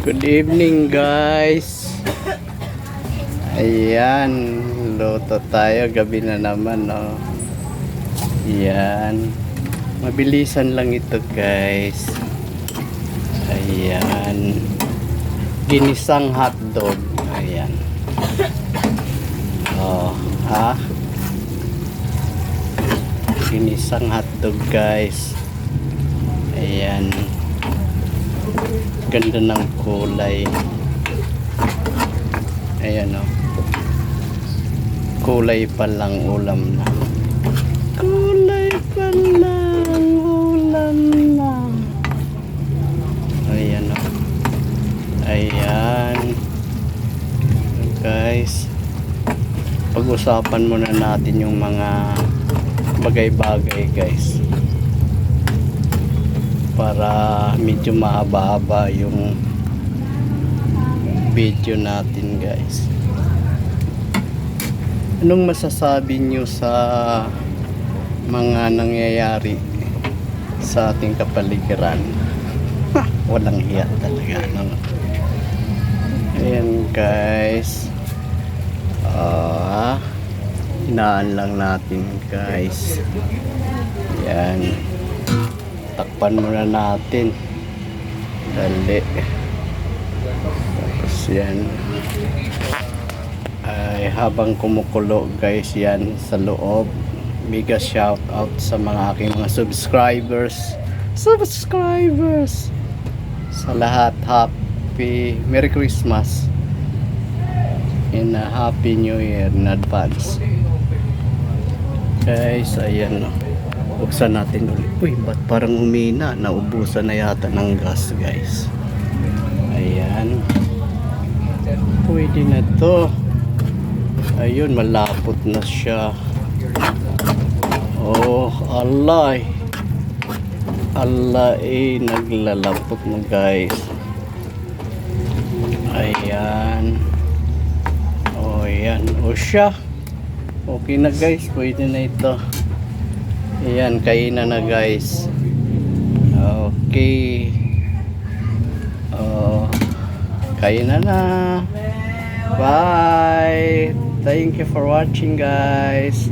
Good evening guys. Ayan, luto tayo, gabi na naman oh. Ayan, mabilisan lang ito guys. Ayan, ginisang hotdog. Ayan. Oh, ha? Ginisang hotdog guys. Ayan, ganda ng kulay. Ayan o, kulay pa lang ulam na. Kulay pa lang ulam na. Ayan o. Ayan guys, pag-usapan muna natin yung mga bagay-bagay guys, para medyo mahaba-haba yung video natin guys. Anong masasabi nyo sa mga nangyayari sa ating kapaligiran? Walang hiya talaga, no? Ayan guys, hinaan lang natin guys. Ayan, takpan muna natin. Dali. Tapos yan. Ay, habang kumukulo guys yan sa loob, mega shout out sa mga aking mga subscribers sa lahat. Happy Merry Christmas and Happy New Year in advance guys. Ayan, buksan natin ulit. Uy, ba't parang humina? Naubusan na yata ng gas guys. Ayan, pwede na to. Ayun, malapot na siya. Oh, alay, naglalapot na guys. Ayan. Oh, ayan. O siya, okay na guys, pwede na ito. Ayan, kainan na guys. Okay. Oh, kainan na. Bye. Thank you for watching guys.